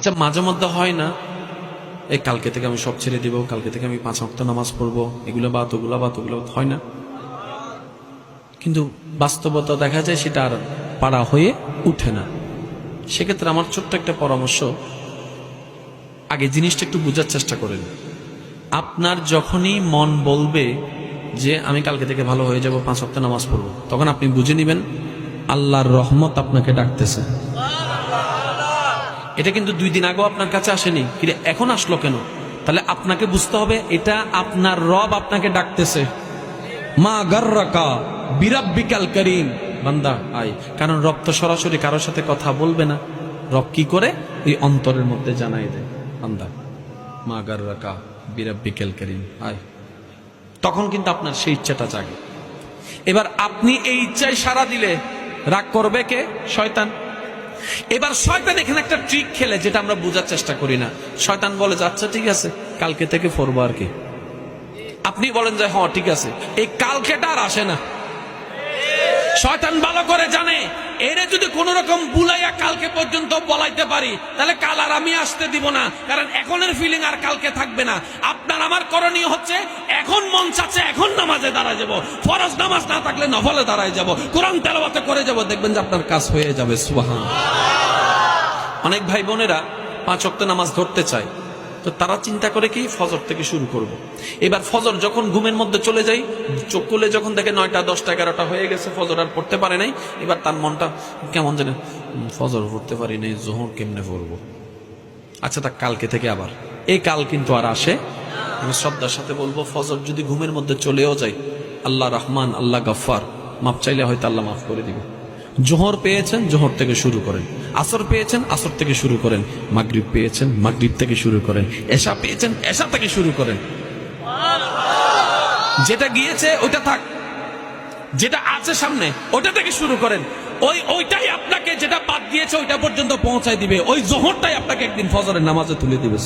আচ্ছা মাঝে মধ্যে হয় না, এই কালকে থেকে আমি সব ছেড়ে দিব, কালকে থেকে আমি 5 ওয়াক্ত নামাজ পড়বো, এগুলো বাত ওগুলো বাত ওগুলো হয় না? কিন্তু বাস্তবতা দেখা যায় সেটা আর পারা হয়ে উঠে না। সেক্ষেত্রে আমার ছোট্ট একটা পরামর্শ, আগে জিনিসটা একটু বোঝার চেষ্টা করেন। আপনার যখনই মন বলবে যে আমি কালকে থেকে ভালো হয়ে যাব, 5 ওয়াক্ত নামাজ পড়বো, তখন আপনি বুঝে নেবেন আল্লাহর রহমত আপনাকে ডাকতেছে। এটা কিন্তু 2 দিন আগেও আপনার কাছে আসেনি, কিন্তু এখন আসলো কেন? তাহলে আপনাকে বুঝতে হবে এটা আপনার রব আপনাকে ডাকতেছে। মা গাররাকা বিরাব্বিকাল করিম, বান্দা আয়। কারণ রব তো সরাসরি কারোর সাথে কথা বলবে না, রব কি করে এই অন্তরের মধ্যে জানাই দেয়, বান্দা মা গাররাকা বিরাব্বিকাল করিম আয়। তখন কিন্তু আপনার সেই ইচ্ছাটা জাগে। এবার আপনি এই ইচ্ছায় সাড়া দিলে রাগ করবে কে? শয়তান। এবার শয়তান এখানে একটা ট্রিক খেলে, যেটা আমরা বোঝার চেষ্টা করি না। শয়তান বলে যে আচ্ছা ঠিক আছে, কালকে থেকে পড়বো আর কি। আপনি বলেন যে হ্যাঁ ঠিক আছে, এই কালকেটা আর আসে না। শয়তান ভালো করে জানে এরে যদি কোন রকম বুলাইয়া কালকে পর্যন্ত বলাইতে পারি, তাহলে কাল আর আমি আসতে দিব না, কারণ এখনের ফিলিং আর কালকে থাকবে না। আপনার আমার করণীয় হচ্ছে, এখন মন চাচ্ছে এখন নামাজে দাঁড়ায় যাব, ফরজ নামাজ না থাকলে নফলে দাঁড়ায় যাব, কোরআন তেলাওয়াত করে যাব, দেখবেন যে আপনার কাজ হয়ে যাবে। সুবহানাল্লাহ। অনেক ভাই বোনেরা 5 ওয়াক্ত নামাজ ধরতে চায়, তো তারা চিন্তা করে কি ফজর থেকে শুরু করব। এবার ফজর যখন ঘুমের মধ্যে চলে যাই, চোখ খুলে যখন দেখে 9টা 10টা 11টা হয়ে গেছে, ফজর আর পড়তে পারে নাই, এবার তার মনটা কেমন জানে, ফজর পড়তে পারি নাই, জোহর কেমনে পড়বো। আচ্ছা তা কালকে থেকে আবার, এই কাল কিন্তু আর আসে। আমি শ্রদ্ধার সাথে বলবো, ফজর যদি ঘুমের মধ্যে চলেও যায়, আল্লাহ রহমান আল্লাহ গফফার, মাপ চাইলে হয়তো আল্লাহ মাফ করে দিবে। জোহর পেয়েছেন, জোহর থেকে শুরু করেন। আসর পেয়েছেন, আসর থেকে শুরু করেন। মাগরিব পেয়েছেন, মাগরিব থেকে শুরু করেন। এশা পেয়েছেন, এশা থেকে শুরু করেন। যেটা গিয়েছে ওইটা থাক, যেটা আছে সামনে ওইটা থেকে শুরু করেন। ওইটাই আপনাকে, যেটা বাদ দিয়েছে ওইটা পর্যন্ত পৌঁছায় দিবে। ওই জোহরটাই আপনাকে একদিন ফজরের নামাজে তুলে দিবে।